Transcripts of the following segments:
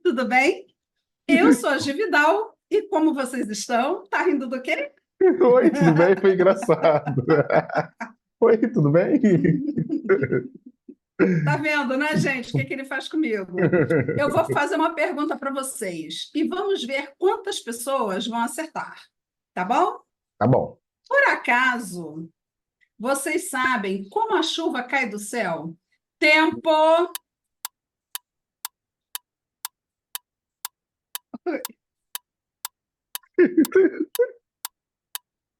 tudo bem? Eu sou a Gividal e como vocês estão? Tá rindo do quê? Oi, tudo bem? Foi engraçado. Oi, tudo bem? Tá vendo, né, gente? O que que ele faz comigo? Eu vou fazer uma pergunta para vocês e vamos ver quantas pessoas vão acertar, tá bom? Tá bom. Por acaso, vocês sabem como a chuva cai do céu? Tempo!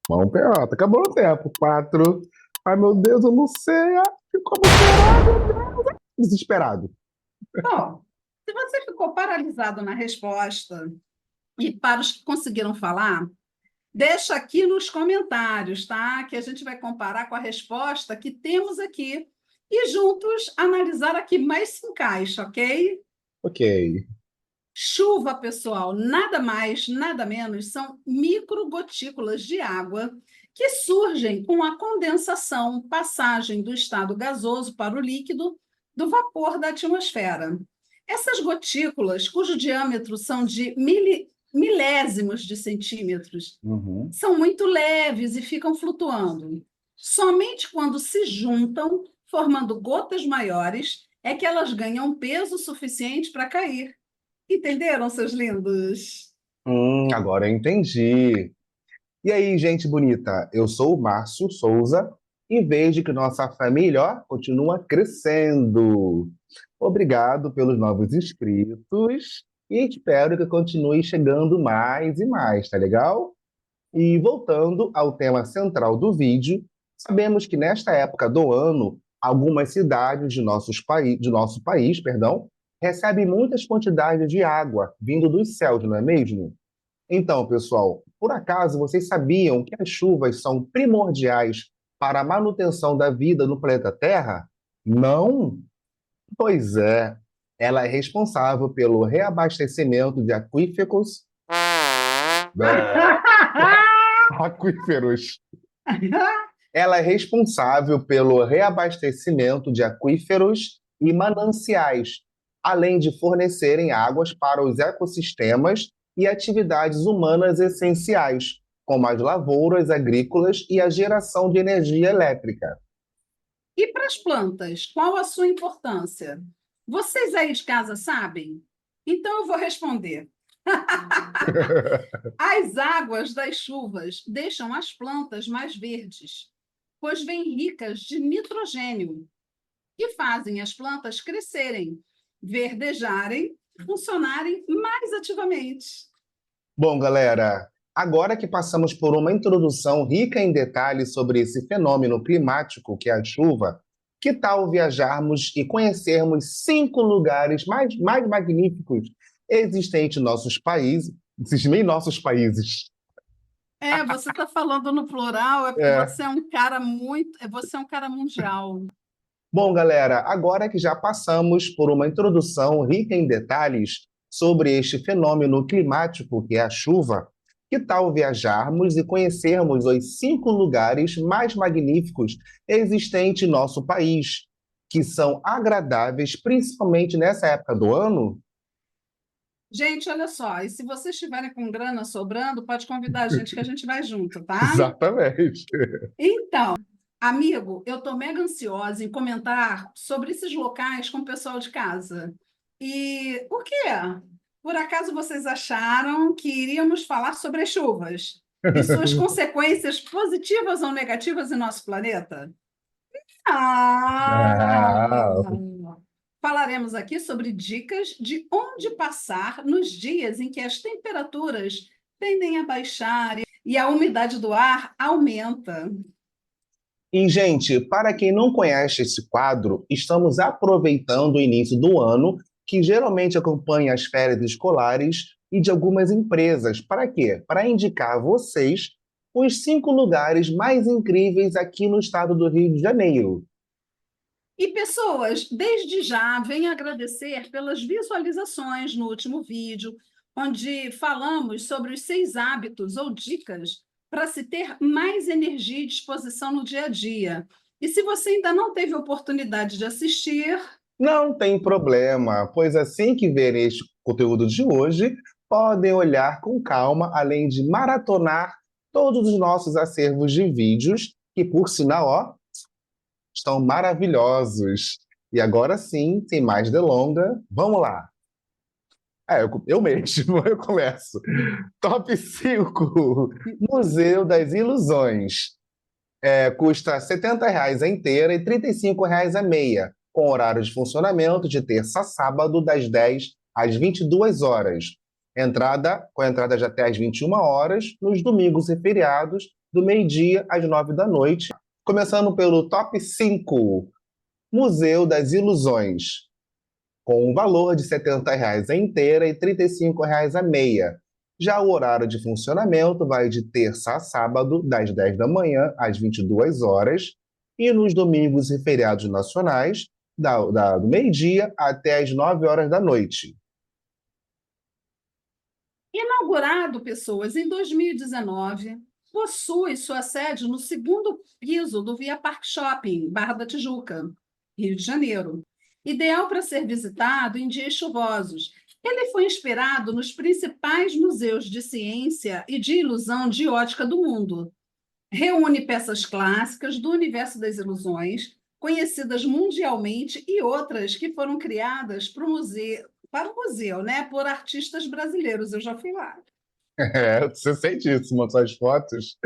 Mão pelota. Acabou o tempo. Quatro. Ai, meu Deus, eu não sei. Ai, como será, meu Deus? Desesperado. Bom, se você ficou paralisado na resposta e para os que conseguiram falar, deixa aqui nos comentários, tá? Que a gente vai comparar com a resposta que temos aqui e juntos analisar a que mais se encaixa, ok? Ok. Chuva, pessoal, nada mais, nada menos, são microgotículas de água que surgem com a condensação, passagem do estado gasoso para o líquido do vapor da atmosfera. Essas gotículas, cujo diâmetro são de milésimos de centímetros, Uhum. são muito leves e ficam flutuando. Somente quando se juntam, formando gotas maiores, é que elas ganham peso suficiente para cair. Entenderam, seus lindos? Agora eu entendi. E aí, gente bonita? Eu sou o Márcio Souza e vejo que nossa família, ó, continua crescendo. Obrigado pelos novos inscritos e espero que continue chegando mais e mais, tá legal? E voltando ao tema central do vídeo, sabemos que nesta época do ano, algumas cidades de nosso país, perdão, recebem muitas quantidades de água vindo dos céus, não é mesmo? Então, pessoal, por acaso vocês sabiam que as chuvas são primordiais para a manutenção da vida no planeta Terra? Não? Pois é. Ela é responsável pelo reabastecimento de aquíferos. Aquíferos. Ela é responsável pelo reabastecimento de aquíferos e mananciais, além de fornecerem águas para os ecossistemas e atividades humanas essenciais, como as lavouras agrícolas e a geração de energia elétrica. E para as plantas, qual a sua importância? Vocês aí de casa sabem? Então eu vou responder. As águas das chuvas deixam as plantas mais verdes, pois vêm ricas de nitrogênio, que fazem as plantas crescerem, verdejarem, funcionarem mais ativamente. Bom, galera, agora que passamos por uma introdução rica em detalhes sobre esse fenômeno climático que é a chuva, que tal viajarmos e conhecermos 5 lugares mais magníficos existentes em nossos países, em nossos países? É, você está falando no plural, é porque É. você é um cara muito, você é um cara mundial. Bom, galera, agora que já passamos por uma introdução rica em detalhes sobre este fenômeno climático que é a chuva, que tal viajarmos e conhecermos os 5 lugares mais magníficos existentes em nosso país, que são agradáveis, principalmente nessa época do ano? Gente, olha só, e se vocês estiverem com grana sobrando, pode convidar a gente que a gente vai junto, tá? Exatamente. Então, amigo, eu estou mega ansiosa em comentar sobre esses locais com o pessoal de casa. E o quê? Por acaso vocês acharam que iríamos falar sobre as chuvas e suas consequências positivas ou negativas em nosso planeta? Ah! Ah, Falaremos aqui sobre dicas de onde passar nos dias em que as temperaturas tendem a baixar e a umidade do ar aumenta. e, gente, para quem não conhece esse quadro, estamos aproveitando o início do ano, que geralmente acompanha as férias escolares e de algumas empresas. Para quê? Para indicar a vocês os 5 lugares mais incríveis aqui no estado do Rio de Janeiro. E pessoas, desde já, venho agradecer pelas visualizações no último vídeo, onde falamos sobre os 6 hábitos ou dicas para se ter mais energia e disposição no dia a dia. E se você ainda não teve oportunidade de assistir, Não tem problema, pois assim que verem este conteúdo de hoje, podem olhar com calma, além de maratonar todos os nossos acervos de vídeos, que por sinal, ó, estão maravilhosos. E agora sim, sem mais delonga, vamos lá. Eu mesmo, eu começo. Top 5. Museu das Ilusões. Custa R$ 70 a inteira e R$ 35 a meia, com horário de funcionamento de terça a sábado, das 10 às 22 horas. Com entrada de até às 21 horas, nos domingos e feriados, do meio-dia às 9 da noite. Começando pelo top 5, Museu das Ilusões, com um valor de R$ 70 a inteira e R$ 35 a meia. Já o horário de funcionamento vai de terça a sábado, das 10 da manhã às 22 horas, e nos domingos e feriados nacionais, do meio-dia até às 9 horas da noite. Inaugurado, pessoas, em 2019, possui sua sede no segundo piso do Via Park Shopping, Barra da Tijuca, Rio de Janeiro. Ideal para ser visitado em dias chuvosos. Ele foi inspirado nos principais museus de ciência e de ilusão de ótica do mundo. Reúne peças clássicas do universo das ilusões, conhecidas mundialmente, e outras que foram criadas para o museu, né, por artistas brasileiros. Eu já fui lá. Você sente isso nas suas fotos?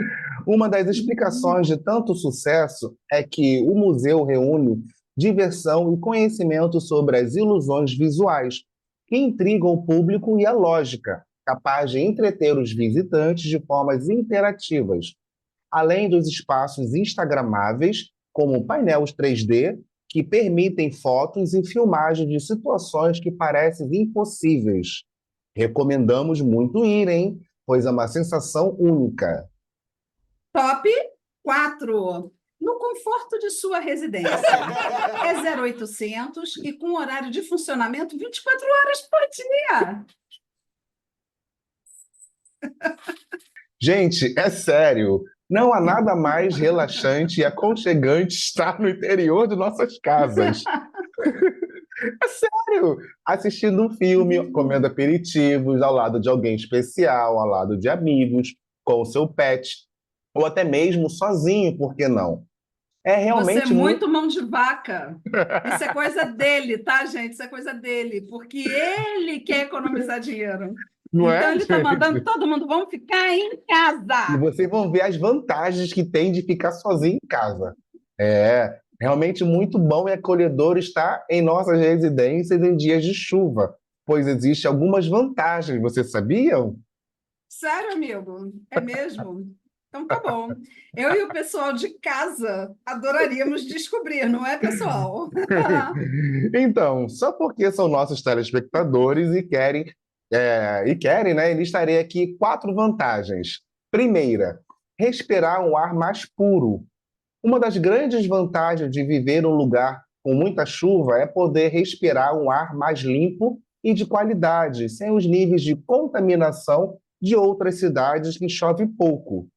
Uma das explicações de tanto sucesso é que o museu reúne diversão e conhecimento sobre as ilusões visuais, que intrigam o público e a lógica, capaz de entreter os visitantes de formas interativas, além dos espaços instagramáveis, como painéis 3D, que permitem fotos e filmagens de situações que parecem impossíveis. Recomendamos muito ir, hein? Pois é uma sensação única. Top 4. No conforto de sua residência. É 0800 e com horário de funcionamento 24 horas por dia. Gente, é sério, não há nada mais relaxante e aconchegante estar no interior de nossas casas. É sério! Assistindo um filme, comendo aperitivos, ao lado de alguém especial, ao lado de amigos, com o seu pet, ou até mesmo sozinho, por que não? É Você é realmente muito. muito mão de vaca. Isso é coisa dele, tá, gente? Isso é coisa dele, porque ele quer economizar dinheiro. Não Então, é, ele está mandando gente? todo mundo, vamos ficar em E casa. vocês vão ver as vantagens que tem de ficar sozinho em casa. É realmente muito bom e acolhedor estar em nossas residências em dias de chuva, pois existem algumas vantagens, vocês sabiam? Sério, amigo? É mesmo? Então tá bom. Eu e o pessoal de casa adoraríamos descobrir, não é, pessoal? Então, só porque são nossos telespectadores e querem, né? Listarei aqui 4 vantagens. Primeira, respirar um ar mais puro. Uma das grandes vantagens de viver num lugar com muita chuva é poder respirar um ar mais limpo e de qualidade, sem os níveis de contaminação de outras cidades que chove pouco.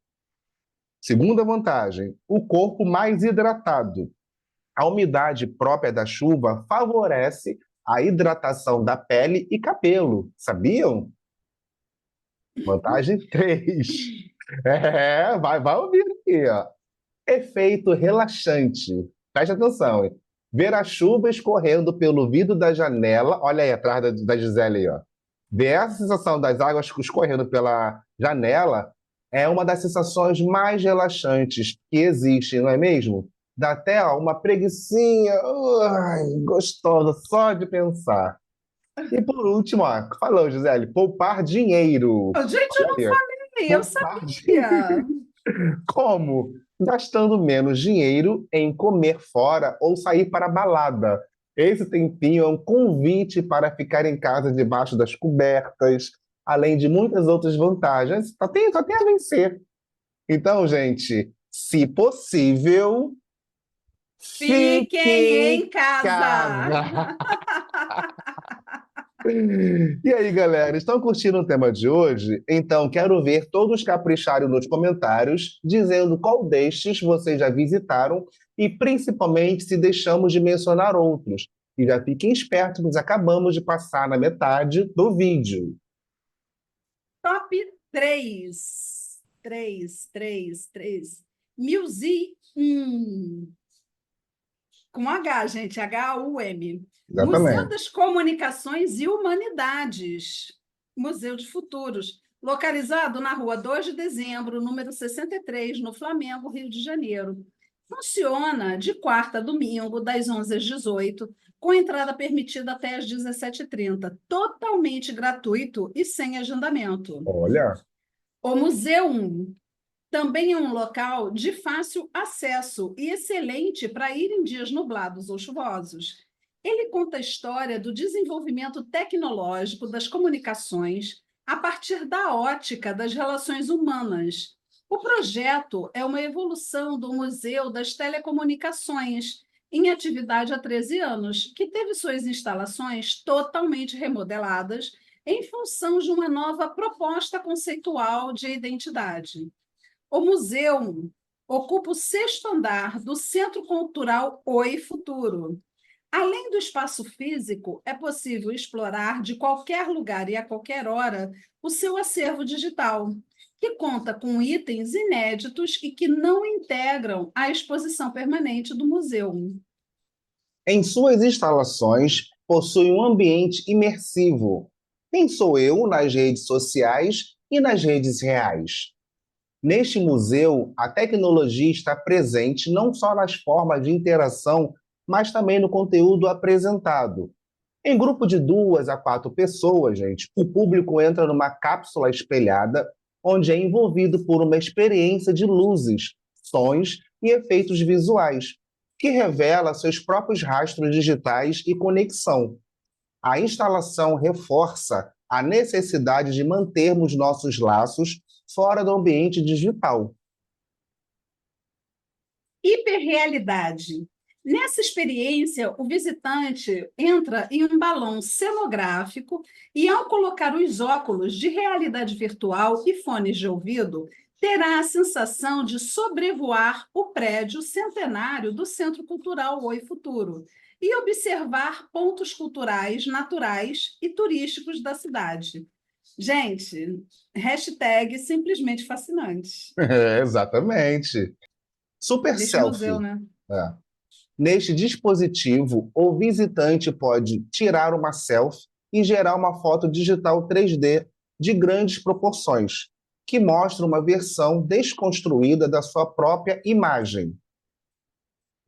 Segunda vantagem, o corpo mais hidratado. A umidade própria da chuva favorece a hidratação da pele e cabelo. Sabiam? Vantagem 3. Vai ouvir aqui, ó. Efeito relaxante. Preste atenção, hein? Ver a chuva escorrendo pelo vidro da janela. Olha aí atrás da Gisele aí, ó. Ver essa sensação das águas escorrendo pela janela é uma das sensações mais relaxantes que existe, não é mesmo? Dá até ó, uma preguicinha, ai, gostosa só de pensar. E por último, ó, falou, Gisele, poupar dinheiro. Gente, eu Olha não aí, ó, falei, eu poupar sabia. como? Gastando menos dinheiro em comer fora ou sair para a balada. Esse tempinho é um convite para ficar em casa debaixo das cobertas, além de muitas outras vantagens. Só tem a vencer. Então, gente, se possível, Fiquem fique em em casa. casa. E aí, galera, estão curtindo o tema de hoje? Então, quero ver todos capricharem nos comentários, dizendo qual destes vocês já visitaram e, principalmente, se deixamos de mencionar outros. E já fiquem espertos, nós acabamos de passar na metade do vídeo. Top 3. 3. Museum. Com H, gente, HUM. Museu Exatamente. das Comunicações e Humanidades. Museu de Futuros. Localizado na rua 2 de dezembro, número 63, no Flamengo, Rio de Janeiro. Funciona de quarta a domingo, das 11 às 18, com entrada permitida até às 17h30, totalmente gratuito e sem agendamento. Olha, O Museu também é um local de fácil acesso e excelente para ir em dias nublados ou chuvosos. Ele conta a história do desenvolvimento tecnológico das comunicações a partir da ótica das relações humanas. O projeto é uma evolução do Museu das Telecomunicações, em atividade há 13 anos, que teve suas instalações totalmente remodeladas em função de uma nova proposta conceitual de identidade. O museu ocupa o sexto andar do Centro Cultural Oi Futuro. Além do espaço físico, é possível explorar de qualquer lugar e a qualquer hora o seu acervo digital, que conta com itens inéditos e que não integram a exposição permanente do museu. em suas instalações possui um ambiente imersivo. Quem sou eu nas redes sociais e nas redes reais? Neste museu, a tecnologia está presente não só nas formas de interação, mas também no conteúdo apresentado. Em grupo de 2 a 4 pessoas, gente, o público entra numa cápsula espelhada, onde é envolvido por uma experiência de luzes, sons e efeitos visuais, que revela seus próprios rastros digitais e conexão. A instalação reforça a necessidade de mantermos nossos laços fora do ambiente digital. Hiperrealidade. Nessa experiência, o visitante entra em um balão cenográfico e, ao colocar os óculos de realidade virtual e fones de ouvido, terá a sensação de sobrevoar o prédio centenário do Centro Cultural Oi Futuro e observar pontos culturais, naturais e turísticos da cidade. Gente, hashtag simplesmente fascinante. É, exatamente. Super Neste museu, selfie. né? É. Neste dispositivo, o visitante pode tirar uma selfie e gerar uma foto digital 3D de grandes proporções, que mostra uma versão desconstruída da sua própria imagem.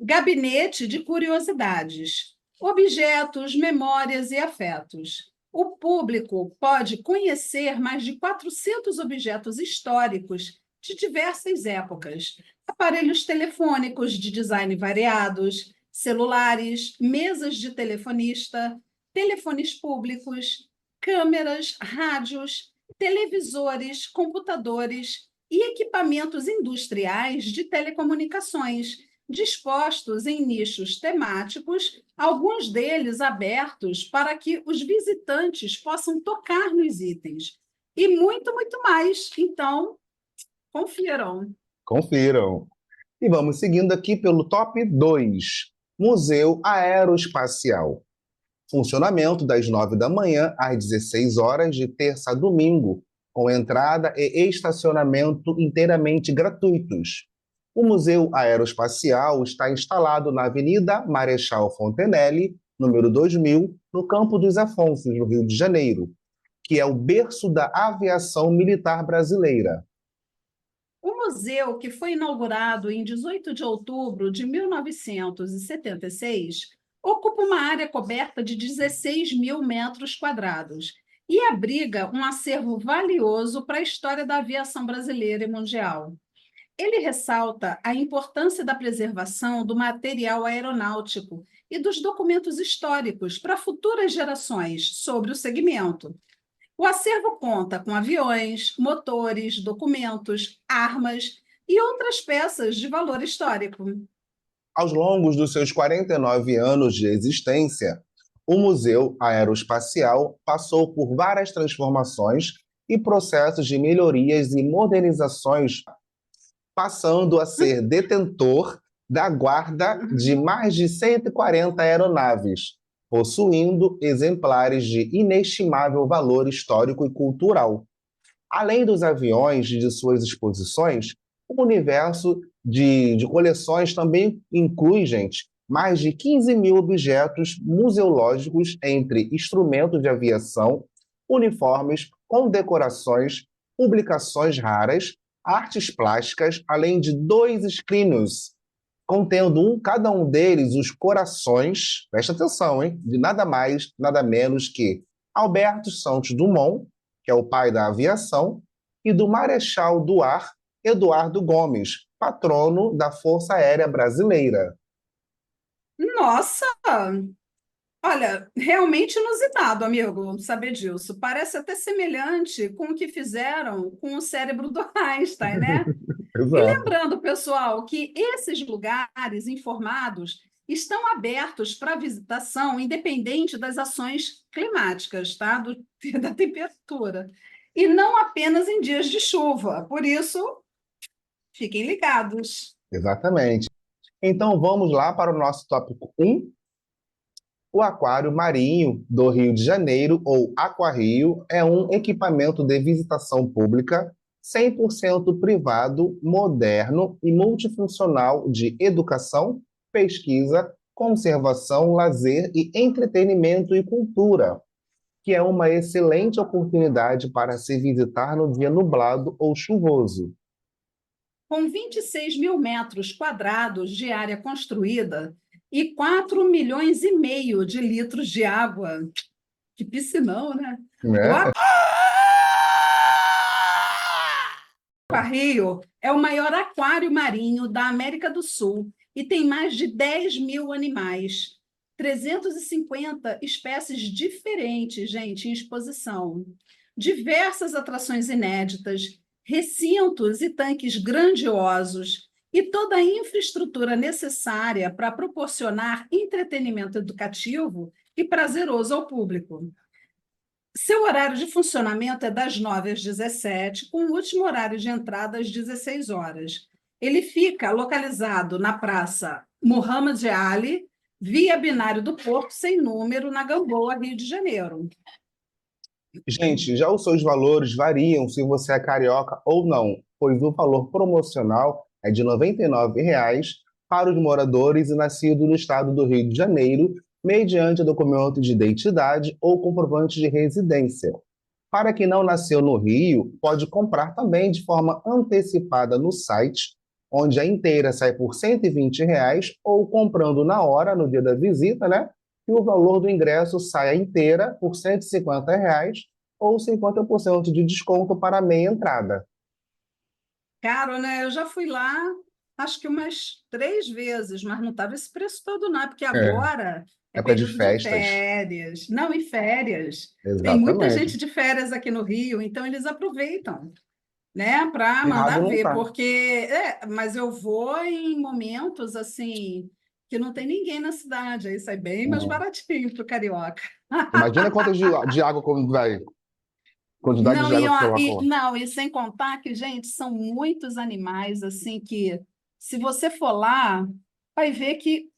Gabinete de curiosidades, objetos, memórias e afetos. O público pode conhecer mais de 400 objetos históricos de diversas épocas, aparelhos telefônicos de design variados, celulares, mesas de telefonista, telefones públicos, câmeras, rádios, televisores, computadores e equipamentos industriais de telecomunicações dispostos em nichos temáticos, alguns deles abertos para que os visitantes possam tocar nos itens. E muito, muito mais. Então, confiram. Confiram. E vamos seguindo aqui pelo top 2, Museu Aeroespacial. Funcionamento das 9 da manhã às 16 horas, de terça a domingo, com entrada e estacionamento inteiramente gratuitos. O Museu Aeroespacial está instalado na Avenida Marechal Fontenelle, número 2000, no Campo dos Afonsos, no Rio de Janeiro, que é o berço da aviação militar brasileira. O museu, que foi inaugurado em 18 de outubro de 1976, ocupa uma área coberta de 16 mil metros quadrados e abriga um acervo valioso para a história da aviação brasileira e mundial. Ele ressalta a importância da preservação do material aeronáutico e dos documentos históricos para futuras gerações sobre o segmento. O acervo conta com aviões, motores, documentos, armas e outras peças de valor histórico. Aos longos dos seus 49 anos de existência, o Museu Aeroespacial passou por várias transformações e processos de melhorias e modernizações, passando a ser detentor da guarda de mais de 140 aeronaves, possuindo exemplares de inestimável valor histórico e cultural. Além dos aviões e de suas exposições, o universo de coleções também inclui, gente, mais de 15 mil objetos museológicos entre instrumentos de aviação, uniformes, condecorações, publicações raras, artes plásticas, além de dois escrinos, contendo cada um deles os corações, presta atenção, hein, de nada mais, nada menos que Alberto Santos Dumont, que é o pai da aviação, e do Marechal do Ar, Eduardo Gomes, patrono da Força Aérea Brasileira. Nossa! Olha, realmente inusitado, amigo, saber disso. Parece até semelhante com o que fizeram com o cérebro do Einstein, né? E Exato. lembrando, pessoal, que esses lugares informados estão abertos para visitação, independente das ações climáticas, tá? Da temperatura. E não apenas em dias de chuva. Por isso, fiquem ligados. Exatamente. Então vamos lá para o nosso tópico um. O Aquário Marinho do Rio de Janeiro, ou Aquarrio, é um equipamento de visitação pública 100% privado, moderno e multifuncional de educação, pesquisa, conservação, lazer e entretenimento e cultura, que é uma excelente oportunidade para se visitar no dia nublado ou chuvoso. Com 26 mil metros quadrados de área construída e 4,5 milhões de litros de água, que piscinão, né? O Né? Aquarrio é o maior aquário marinho da América do Sul e tem mais de 10 mil animais, 350 espécies diferentes, gente, em exposição, diversas atrações inéditas, recintos e tanques grandiosos e toda a infraestrutura necessária para proporcionar entretenimento educativo e prazeroso ao público. Seu horário de funcionamento é das 9 às 17, com o último horário de entrada às 16 horas. Ele fica localizado na Praça Muhammad Ali, via Binário do Porto, sem número, na Gamboa, Rio de Janeiro. Gente, já os seus valores variam se você é carioca ou não, pois o valor promocional é de R$ 99 para os moradores e nascidos no estado do Rio de Janeiro, mediante documento de identidade ou comprovante de residência. Para quem não nasceu no Rio, pode comprar também de forma antecipada no site, onde a inteira sai por R$ 120, ou comprando na hora, no dia da visita, né? E o valor do ingresso sai a inteira por R$ 150, ou 50% de desconto para a meia entrada. Caro, né? Eu já fui lá, acho que umas 3 vezes, mas não estava esse preço todo, não, porque É, agora é época de período de festas. férias. Não, em férias. Tem muita Exatamente. gente de férias aqui no Rio, então eles aproveitam, né, para Errado mandar não ver, tá. porque mas eu vou em momentos assim que não tem ninguém na cidade, aí sai bem mais Não. baratinho para o carioca. Imagina quantas de água como vai. Quantidade Não, de água que coloca. não, e sem contar que, gente, são muitos animais assim que, se você for lá, vai ver que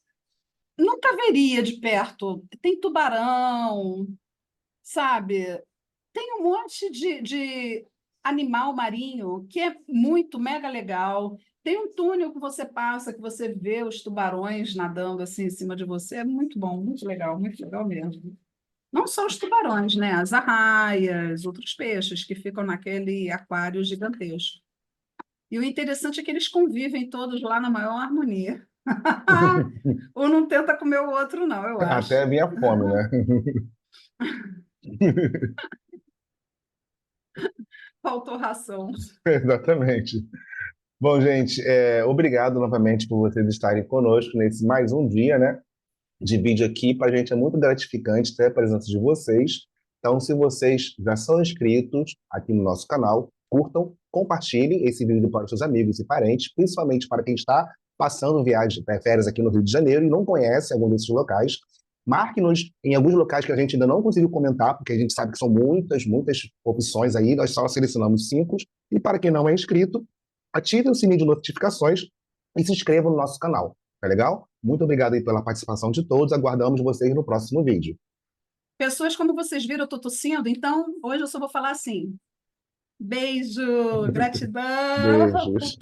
nunca veria de perto. Tem tubarão, sabe? Tem um monte de animal marinho que é muito mega legal. Tem um túnel que você passa, que você vê os tubarões nadando assim em cima de você. É muito bom, muito legal mesmo. Não só os tubarões, né? As arraias, outros peixes que ficam naquele aquário gigantesco. E o interessante é que eles convivem todos lá na maior harmonia. Um não tenta comer o outro, não, eu Até acho. vinha fome, né? Faltou ração. Exatamente. Bom, gente, obrigado novamente por vocês estarem conosco nesse mais um dia, né, de vídeo aqui. Para a gente é muito gratificante ter a presença de vocês. Então, se vocês já são inscritos aqui no nosso canal, curtam, compartilhem esse vídeo para os seus amigos e parentes, principalmente para quem está passando viagem, férias aqui no Rio de Janeiro e não conhece algum desses locais. Marque-nos em alguns locais que a gente ainda não conseguiu comentar, porque a gente sabe que são muitas, muitas opções aí, nós só selecionamos 5. E para quem não é inscrito, ative o sininho de notificações e se inscreva no nosso canal. Tá legal? Muito obrigado aí pela participação de todos. Aguardamos vocês no próximo vídeo. Pessoas, como vocês viram, eu estou tossindo, então hoje eu só vou falar assim. Beijo, gratidão. Beijos.